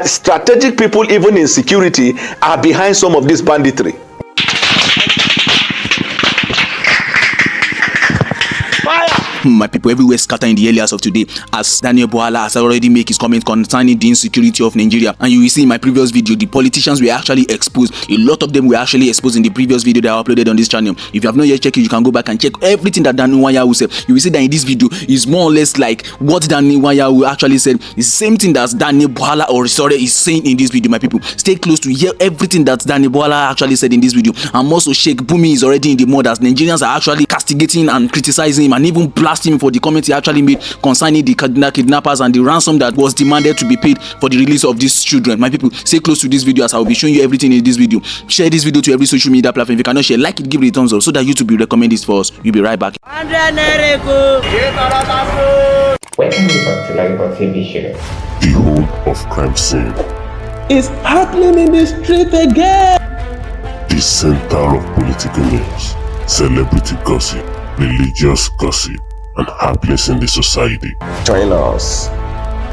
Strategic people, even in security, are behind some of this banditry. My people everywhere scatter in the early hours of today as Daniel BWALA has already made his comment concerning the insecurity of Nigeria. And you will see in my previous video, the politicians were actually exposed. A lot of them were actually exposed in the previous video that I uploaded on this channel. If you have not yet checked it, you can go back and check everything that Daniel BWALA said. You will see that in this video is more or less like what Daniel BWALA actually said. It's the same thing that Daniel BWALA or sorry is saying in this video, my people. Stay close to hear everything that Daniel BWALA actually said in this video. And also Sheikh BUMI is already in the mode as Nigerians are actually castigating and criticizing him and even blasting him for the comment he actually made concerning the kidnappers and the ransom that was demanded to be paid for the release of these children. My people, stay close to this video as I will be showing you everything in this video. Share this video to every social media platform. If you cannot share, like it, give it a thumbs up so that YouTube will recommend this for us. We'll be right back. Welcome back to Lagos TV show. The whole of crime scene. It's happening in the street again. The center of political news, celebrity gossip, religious gossip, and happenings in the society. Join us,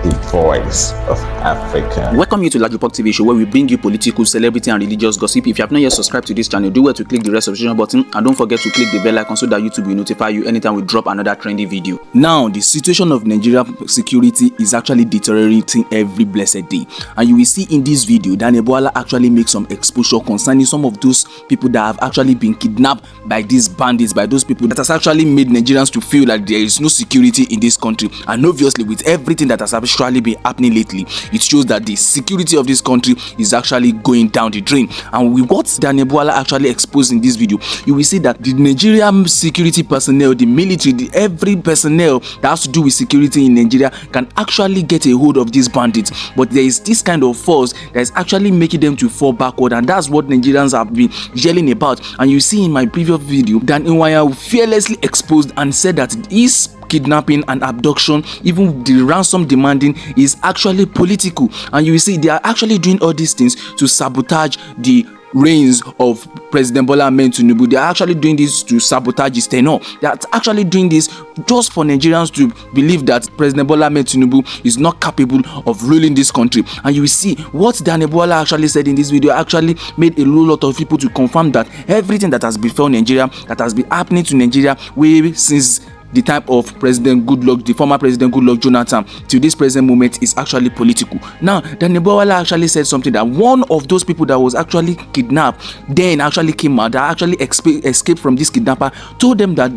the voice of Africa. Welcome you to JAZEERA TV show where we bring you political, celebrity, and religious gossip. If you have not yet subscribed to this channel, do well to click the red subscription button and don't forget to click the bell icon so that YouTube will notify you anytime we drop another trendy video. Now, the situation of Nigeria security is actually deteriorating every blessed day, and you will see in this video Daniel BWALA actually makes some exposure concerning some of those people that have actually been kidnapped by these bandits, by those people that has actually made Nigerians to feel that there is no security in this country. And obviously, with everything that has actually been happening lately, it shows that the security of this country is actually going down the drain. And with what Daniel BWALA actually exposed in this video, you will see that the Nigerian security personnel, the military, every personnel that has to do with security in Nigeria can actually get a hold of these bandits. But there is this kind of force that is actually making them to fall backward, and that's what Nigerians have been yelling about. And you see in my previous video, Daniel BWALA fearlessly exposed and said that his kidnapping and abduction, even the ransom demanding, is actually political. And you will see they are actually doing all these things to sabotage the reigns of President Ahmed Tinubu. They are actually doing this to sabotage his tenure. They are actually doing this just for Nigerians to believe that President Ahmed Tinubu is not capable of ruling this country. And you will see what Daniel BWALA actually said in this video actually made a lot of people to confirm that everything that has befell Nigeria, that has been happening to Nigeria way since the time of President Goodluck, the former President Goodluck Jonathan, to this present moment is actually political. Now, Daniel BWALA actually said something that one of those people that was actually kidnapped then actually came out, that actually escaped from this kidnapper, told them that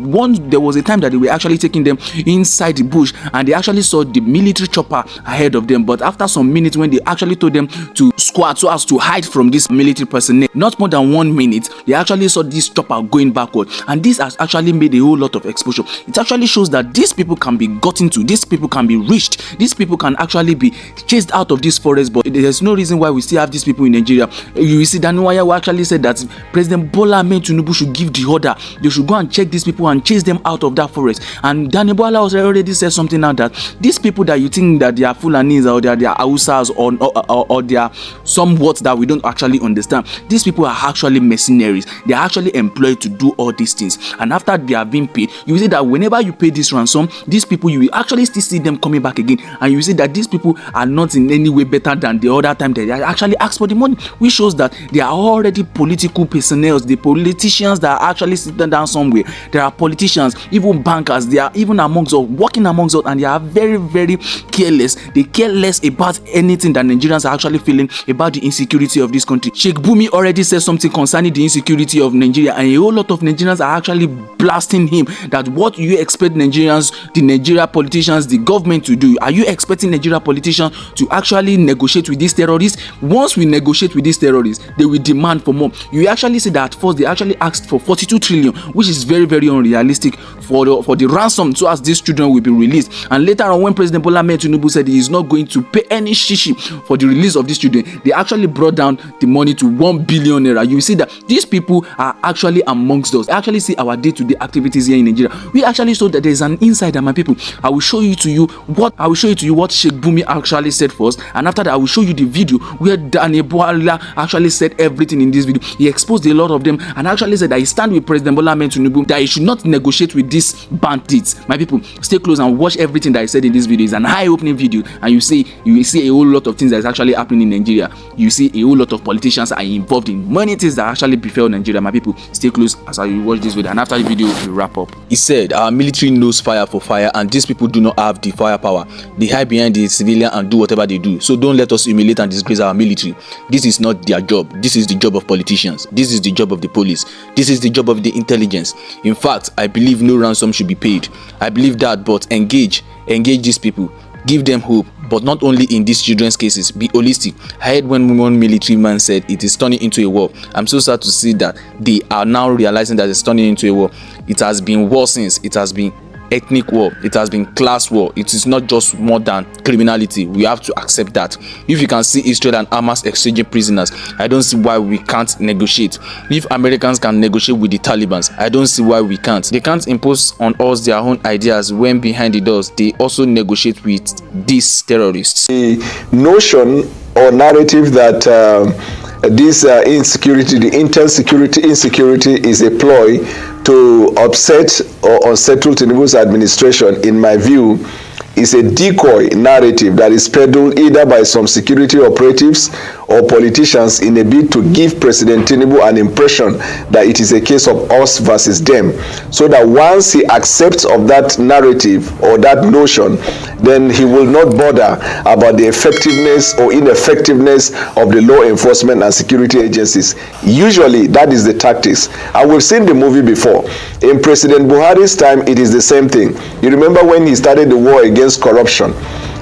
there was a time that they were actually taking them inside the bush and they actually saw the military chopper ahead of them. But after some minutes, when they actually told them to squat so as to hide from this military personnel, not more than 1 minute, they actually saw this chopper going backward. And this has actually made a whole lot of exposure. It actually shows that these people can be gotten to, these people can be reached, these people can actually be chased out of this forest. But there's no reason why we still have these people in Nigeria. You see, Daniel BWALA actually said that President Ahmed Tinubu should give the order. They should go and check these people and chase them out of that forest. And Daniel BWALA already said something now that these people that you think that they are Fulanis or they are Hausas or they are somewhat that we don't actually understand, these people are actually mercenaries. They are actually employed to do all these things. And after they have been paid, you see that whenever you pay this ransom, these people, you will actually still see them coming back again, and you see that these people are not in any way better than the other time they actually asked for the money, which shows that they are already political personnel. The politicians that are actually sitting down somewhere, there are politicians, even bankers, they are even amongst us, working amongst us, and they are very, very careless. They care less about anything that Nigerians are actually feeling about the insecurity of this country. Sheikh BUMI already said something concerning the insecurity of Nigeria, and a whole lot of Nigerians are actually blasting him that what you expect Nigerians, the Nigeria politicians, the government to do? Are you expecting Nigeria politicians to actually negotiate with these terrorists? Once we negotiate with these terrorists, they will demand for more. You actually see that at first they actually asked for 42 trillion, which is very, very unrealistic for the ransom so as these children will be released. And later on, when President Ahmed Tinubu said he is not going to pay any shishi for the release of these children, they actually brought down the money to 1 billion naira. You see that these people are actually amongst us. I actually see our day-to-day activities here in Nigeria. We actually you so that there's an insider, my people. I will show you what Sheikh BUMI actually said first, and after that I will show you the video where BWALA actually said everything in this video. He exposed a lot of them and actually said that he stand with President Bola Ahmed Tinubu, that he should not negotiate with these bandits. My people, stay close and watch everything that I said in this video. It's an eye-opening video, and you will see a whole lot of things that is actually happening in Nigeria. You see a whole lot of politicians are involved in many things that actually befell Nigeria. My people, stay close as I watch this video, and after the video we wrap up. He said our military knows fire for fire, and these people do not have the firepower. They hide behind the civilian and do whatever they do. So don't let us humiliate and disgrace our military. This is not their job. This is the job of politicians. This is the job of the police. This is the job of the intelligence. In fact, I believe no ransom should be paid. I believe that, but engage these people. Give them hope, but not only in these children's cases. Be holistic. I heard when one military man said it is turning into a war. I'm so sad to see that they are now realizing that it's turning into a war. It has been war since. It has been ethnic war, it has been class war. It is not just more than criminality. We have to accept that. If you can see Israel and Hamas exchanging prisoners, I don't see why we can't negotiate. If Americans can negotiate with the Taliban, I don't see why we can't. They can't impose on us their own ideas when behind the doors they also negotiate with these terrorists. The notion or narrative that this insecurity, the intel security insecurity, is a ploy to upset or unsettle Tinubu's administration, in my view, is a decoy narrative that is peddled either by some security operatives or politicians in a bid to give President Tinubu an impression that it is a case of us versus them, so that once he accepts of that narrative or that notion, then he will not bother about the effectiveness or ineffectiveness of the law enforcement and security agencies. Usually that is the tactics, and we've seen the movie before. In President Buhari's time, it is the same thing. You remember when he started the war against corruption?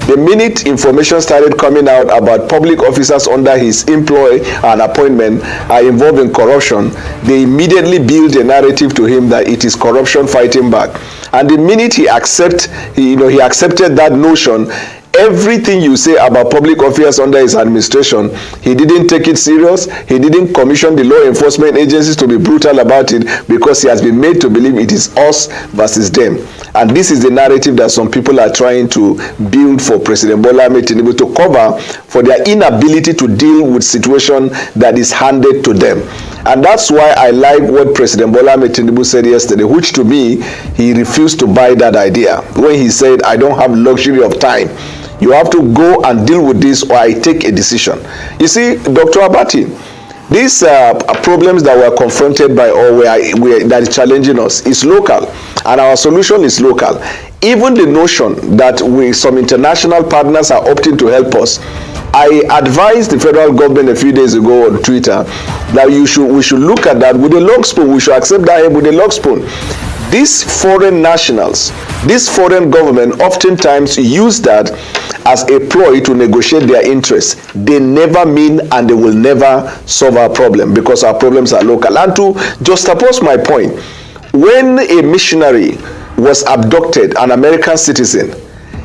The minute information started coming out about public officers under his employ and appointment are involved in corruption, they immediately build a narrative to him that it is corruption fighting back. And the minute he accepted that notion, everything you say about public affairs under his administration, he didn't take it serious. He didn't commission the law enforcement agencies to be brutal about it, because he has been made to believe it is us versus them. And this is the narrative that some people are trying to build for President Bola Ahmed Tinubu to cover for their inability to deal with situation that is handed to them. And that's why I like what President Bola Ahmed Tinubu said yesterday, which to me, he refused to buy that idea. When he said, I don't have luxury of time. You have to go and deal with this, or I take a decision. You see, Dr. Abati, these problems that we're confronted by, or that is challenging us, is local, and our solution is local. Even the notion that some international partners are opting to help us. I advised the federal government a few days ago on Twitter that we should look at that with a long spoon. We should accept that with a long spoon. These foreign nationals, this foreign government oftentimes use that as a ploy to negotiate their interests. They never mean and they will never solve our problem, because our problems are local. And to juxtapose my point, when a missionary was abducted, an American citizen,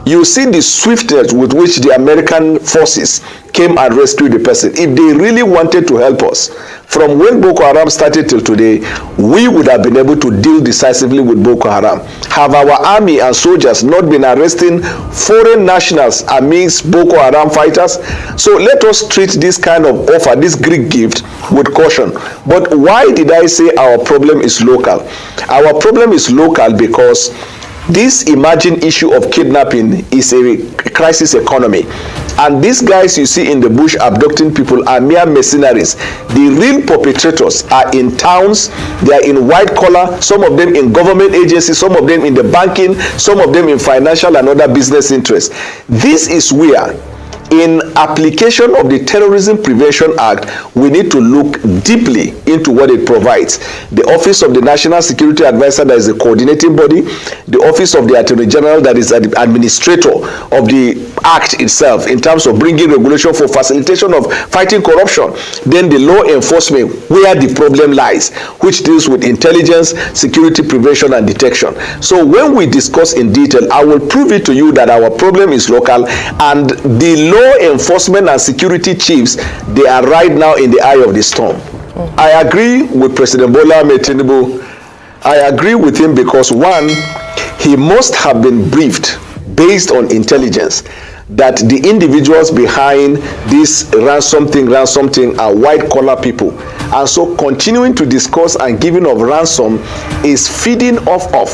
you see the swiftness with which the American forces came and rescued the person. If they really wanted to help us, from when Boko Haram started till today, we would have been able to deal decisively with Boko Haram. Have our army and soldiers not been arresting foreign nationals amidst Boko Haram fighters? So let us treat this kind of offer, this Greek gift, with caution. But why did I say our problem is local? Our problem is local because this emerging issue of kidnapping is a crisis economy. And these guys you see in the bush abducting people are mere mercenaries. The real perpetrators are in towns, they are in white collar, some of them in government agencies, some of them in the banking, some of them in financial and other business interests. This is where, in application of the Terrorism Prevention Act, we need to look deeply into what it provides. The Office of the National Security Advisor, that is the coordinating body, the Office of the Attorney General, that is the administrator of the act itself in terms of bringing regulation for facilitation of fighting corruption, then the law enforcement, where the problem lies, which deals with intelligence, security prevention and detection. So when we discuss in detail, I will prove it to you that our problem is local, and the law enforcement and security chiefs, they are right now in the eye of the storm. I agree with President Bola Ahmed Tinubu. I agree with him because, one, he must have been briefed based on intelligence that the individuals behind this ransom thing are white collar people, and so continuing to discuss and giving of ransom is feeding off of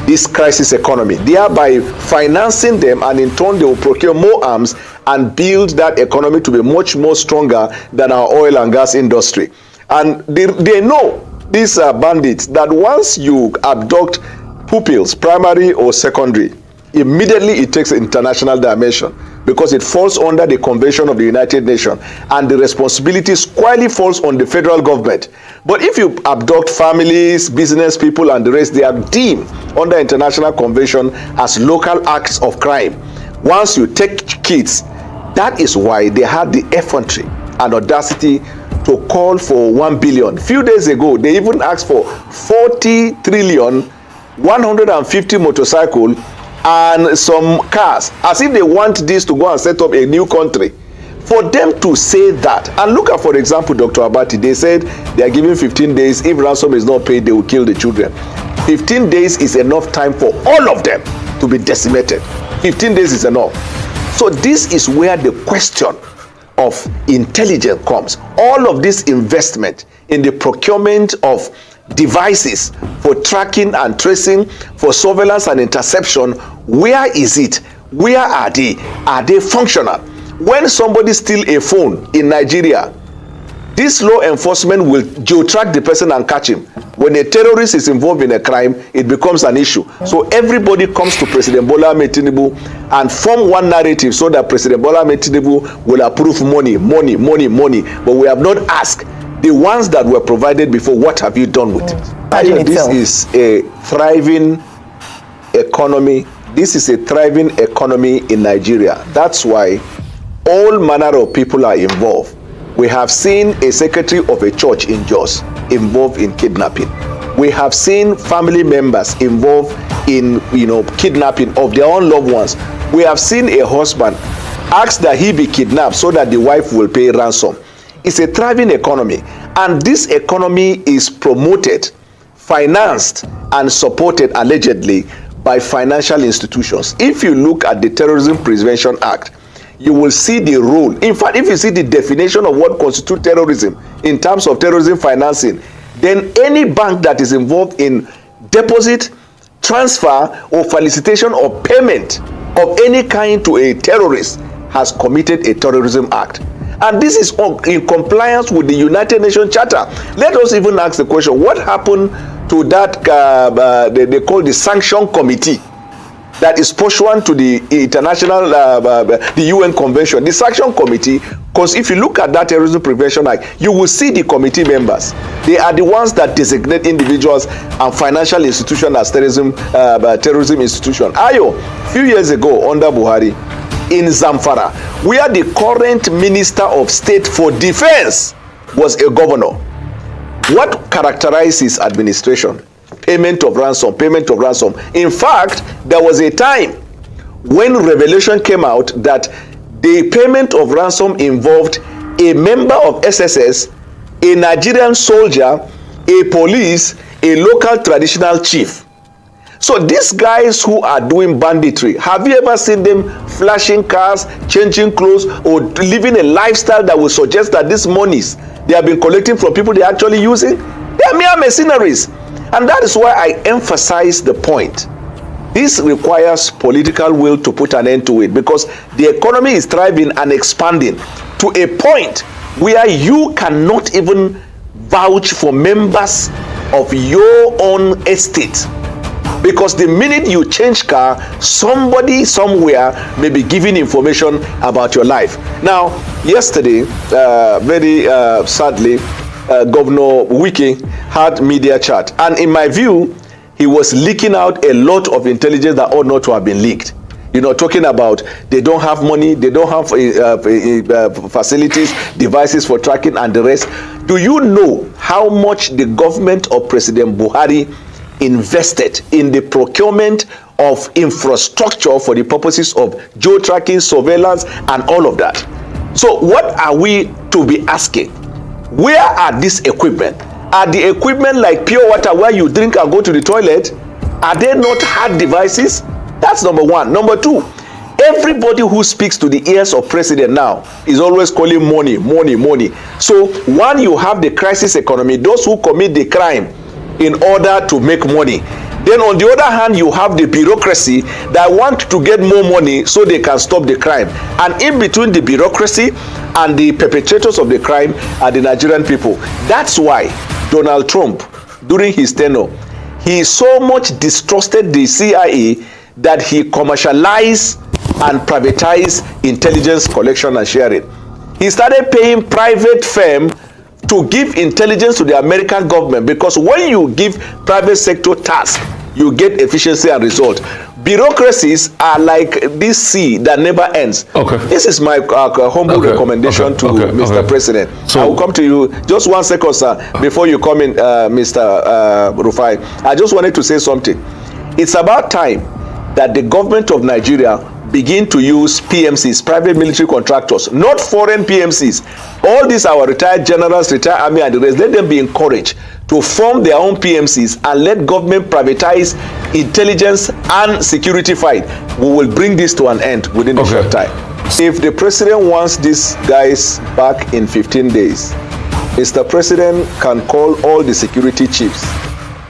this crisis economy, thereby financing them, and in turn they will procure more arms and build that economy to be much more stronger than our oil and gas industry. And they know, these bandits, that once you abduct pupils, primary or secondary, immediately it takes an international dimension, because it falls under the Convention of the United Nations, and the responsibility squarely falls on the federal government. But if you abduct families, business people, and the rest, they are deemed under international convention as local acts of crime. Once you take kids, that is why they had the effrontery and audacity to call for 1 billion. Few days ago, they even asked for 40 trillion, 150 motorcycles, and some cars, as if they want this to go and set up a new country. For them to say that, and look at, for example, Dr. Abati, they said they are giving 15 days. If ransom is not paid, they will kill the children. 15 days is enough time for all of them to be decimated. 15 days is enough. So this is where the question of intelligence comes. All of this investment in the procurement of devices for tracking and tracing, for surveillance and interception, where is it? Where are they? Are they functional? When somebody steals a phone in Nigeria, this law enforcement will geo-track the person and catch him. When a terrorist is involved in a crime, it becomes an issue. So everybody comes to President Bola Ahmed Tinubu and form one narrative so that President Bola Ahmed Tinubu will approve money. But we have not asked the ones that were provided before, what have you done with it? This is a thriving economy. This is a thriving economy in Nigeria. That's why all manner of people are involved. We have seen a secretary of a church in Jos involved in kidnapping. We have seen family members involved in, kidnapping of their own loved ones. We have seen a husband ask that he be kidnapped so that the wife will pay ransom. It's a thriving economy, and this economy is promoted, financed, and supported allegedly by financial institutions. If you look at the Terrorism Prevention Act, you will see the role. In fact, if you see the definition of what constitutes terrorism in terms of terrorism financing, then any bank that is involved in deposit, transfer, or felicitation or payment of any kind to a terrorist has committed a terrorism act. And this is in compliance with the United Nations Charter. Let us even ask the question, what happened to that, they call the Sanction Committee, that is pursuant to the international, the UN Convention. The Sanction Committee, because if you look at that Terrorism Prevention Act, you will see the committee members. They are the ones that designate individuals and financial institutions as terrorism institution. Ayo, a few years ago under Buhari, in Zamfara, where the current Minister of State for Defense was a governor. What characterized his administration? Payment of ransom, payment of ransom. In fact, there was a time when revelation came out that the payment of ransom involved a member of SSS, a Nigerian soldier, a police, a local traditional chief. So these guys who are doing banditry, have you ever seen them flashing cars, changing clothes, or living a lifestyle that will suggest that these monies they have been collecting from people they're actually using? They are mere mercenaries. And that is why I emphasize the point. This requires political will to put an end to it, because the economy is thriving and expanding to a point where you cannot even vouch for members of your own estate. Because the minute you change car, somebody somewhere may be giving information about your life. Now, yesterday, very sadly, Governor Wike had media chat, and in my view, he was leaking out a lot of intelligence that ought not to have been leaked. Talking about they don't have money, they don't have facilities, devices for tracking, and the rest. Do you know how much the government of President Buhari invested in the procurement of infrastructure for the purposes of geo-tracking, surveillance, and all of that? So what are we to be asking? Where are this equipment? Are the equipment like pure water where you drink and go to the toilet? Are they not hard devices? That's number one. Number two, everybody who speaks to the ears of president now is always calling money, money, money. So one, you have the crisis economy, those who commit the crime in order to make money. Then on the other hand, you have the bureaucracy that want to get more money so they can stop the crime. And in between the bureaucracy and the perpetrators of the crime are the Nigerian people. That's why Donald Trump, during his tenure, he so much distrusted the CIA that he commercialized and privatized intelligence collection and sharing. He started paying private firm to give intelligence to the American government, because when you give private sector tasks, you get efficiency and result. Bureaucracies are like this sea that never ends. Okay. This is my humble recommendation to Mr. President. So I will come to you just 1 second, sir, before you come in, Mr. Rufai. I just wanted to say something. It's about time that the government of Nigeria begin to use PMCs, private military contractors, not foreign PMCs. All these our retired generals, retired army and the rest, let them be encouraged to form their own PMCs and let government privatize intelligence and security fight. We will bring this to an end within a short time. If the president wants these guys back in 15 days, Mr. President can call all the security chiefs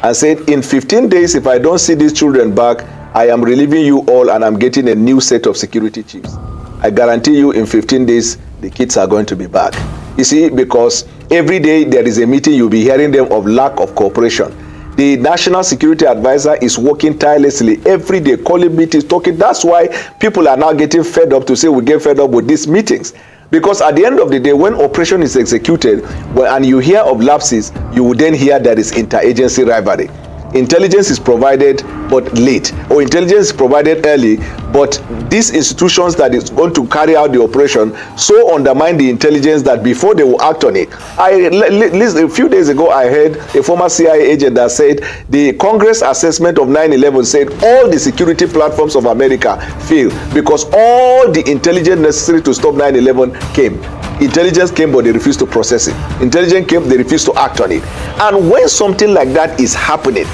and say, in 15 days, if I don't see these children back, I am relieving you all and I'm getting a new set of security chiefs. I guarantee you in 15 days, the kids are going to be back. You see, because every day there is a meeting, you'll be hearing them of lack of cooperation. The National Security Advisor is working tirelessly every day, calling meetings, talking. That's why people are now getting fed up to say we get fed up with these meetings. Because at the end of the day, when operation is executed and you hear of lapses, you will then hear there is interagency rivalry. Intelligence is provided but late, or intelligence is provided early, but these institutions that is going to carry out the operation so undermine the intelligence that before they will act on it. A few days ago, I heard a former CIA agent that said the Congress assessment of 9/11 said all the security platforms of America failed because all the intelligence necessary to stop 9/11 came. Intelligence came, but they refused to process it. Intelligence came, they refused to act on it. And when something like that is happening,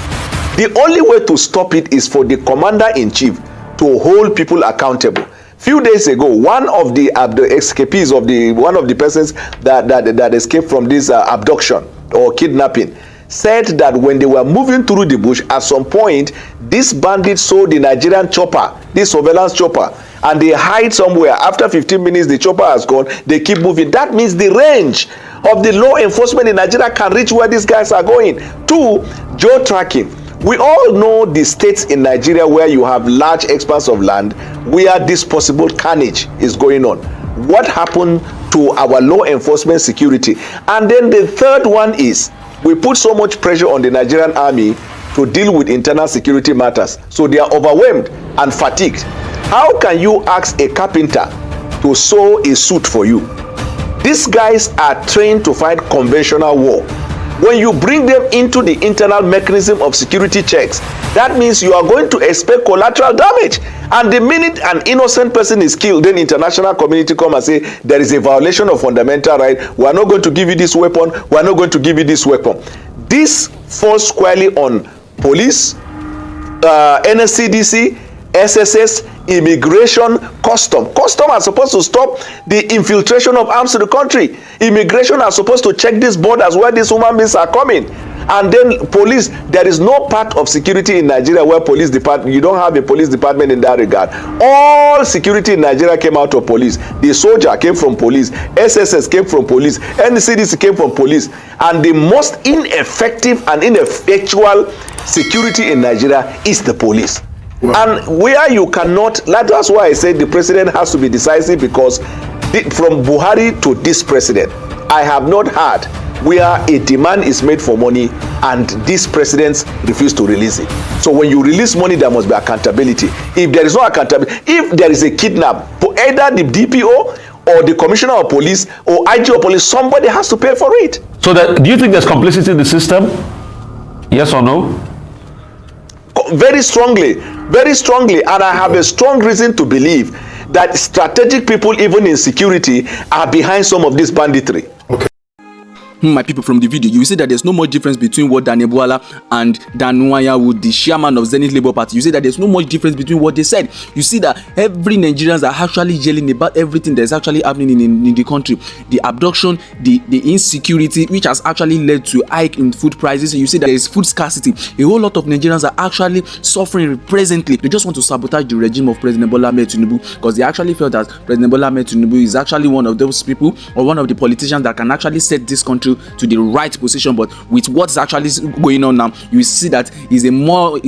the only way to stop it is for the commander-in-chief to hold people accountable. Few days ago, one of the escapees of one of the persons that escaped from this abduction or kidnapping said that when they were moving through the bush, at some point, this bandit saw the Nigerian chopper, this surveillance chopper, and they hide somewhere. After 15 minutes, the chopper has gone. They keep moving. That means the range of the law enforcement in Nigeria can reach where these guys are going. Two, geo-tracking. We all know the states in Nigeria where you have large expanse of land where this possible carnage is going on. What happened to our law enforcement security? And then the third one is we put so much pressure on the Nigerian army to deal with internal security matters. So they are overwhelmed and fatigued. How can you ask a carpenter to sew a suit for you? These guys are trained to fight conventional war. When you bring them into the internal mechanism of security checks, that means you are going to expect collateral damage. And the minute an innocent person is killed, then international community come and say there is a violation of fundamental right. We are not going to give you this weapon. We are not going to give you this weapon. This falls squarely on police, NSCDC, SSS, immigration, custom. Custom are supposed to stop the infiltration of arms to the country. Immigration are supposed to check these borders where these human beings are coming. And then police, there is no part of security in Nigeria where police department, you don't have a police department in that regard. All security in Nigeria came out of police. The soldier came from police. SSS came from police. NCDC came from police. And the most ineffective and ineffectual security in Nigeria is the police. Wow. And where you cannot, that's why I said the president has to be decisive, because from Buhari to this president, I have not heard where a demand is made for money and these presidents refuse to release it. So when you release money, there must be accountability. If there is no accountability, if there is a kidnap, for either the DPO or the commissioner of police or IG of police, somebody has to pay for it. So do you think there's complicity in the system? Yes or no? Very strongly, and I have a strong reason to believe that strategic people, even in security, are behind some of this banditry. Okay. my people, from the video, you will see that there's no much difference between what BWALA and Danwaya, the chairman of Zenith Labour Party. You see that there's no much difference between what they said. You see that every Nigerians are actually yelling about everything that's actually happening in the country. The abduction, the insecurity, which has actually led to hike in food prices. You see that there is food scarcity. A whole lot of Nigerians are actually suffering presently. They just want to sabotage the regime of President Bola Ahmed Tinubu, because they actually felt that President Bola Ahmed Tinubu is actually one of those people, or one of the politicians that can actually set this country to the right position. But with what's actually going on now, you see that is more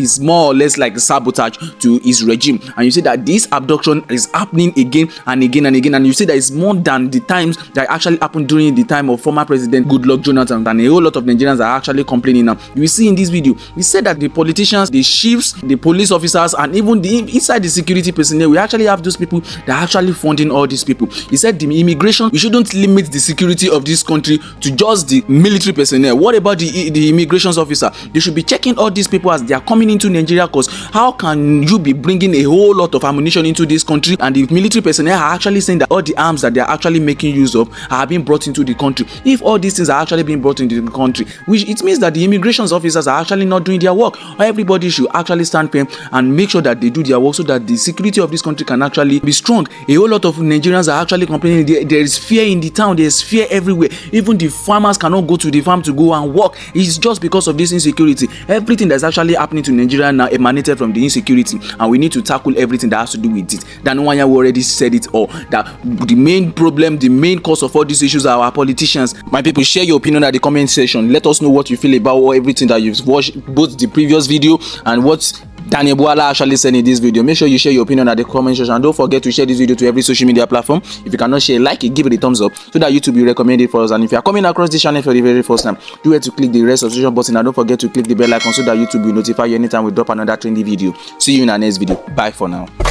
or less like sabotage to his regime. And you see that this abduction is happening again and again and again, and you see that it's more than the times that actually happened during the time of former President Goodluck Jonathan. And a whole lot of Nigerians are actually complaining now. You will see in this video, we said that the politicians, the chiefs, the police officers, and even the inside the security personnel, we actually have those people that are actually funding all these people. He said the immigration, we shouldn't limit the security of this country to just the military personnel. What about the immigration officer? They should be checking all these people as they are coming into Nigeria, because how can you be bringing a whole lot of ammunition into this country, and the military personnel are actually saying that all the arms that they are actually making use of are being brought into the country? If all these things are actually being brought into the country, which it means that the immigration officers are actually not doing their work. Everybody should actually stand firm and make sure that they do their work, so that the security of this country can actually be strong. A whole lot of Nigerians are actually complaining. There is fear in the town, there is fear everywhere. Even the farmers cannot go to the farm to go and work. It's just because of this insecurity. Everything that's actually happening to Nigeria now emanated from the insecurity, and we need to tackle everything that has to do with it. Danwaya already said it all, that the main problem, the main cause of all these issues are our politicians. My people, share your opinion at the comment section. Let us know what you feel about everything that you've watched, both the previous video and what BWALA actually said in this video. Make sure you share your opinion at the comment section, and don't forget to share this video to every social media platform. If you cannot share, like it, give it a thumbs up, so that YouTube will recommend it for us. And if you are coming across this channel for the very first time, do it to click the red subscription button, and don't forget to click the bell icon so that YouTube will notify you anytime we drop another trendy video. See you in our next video. Bye for now.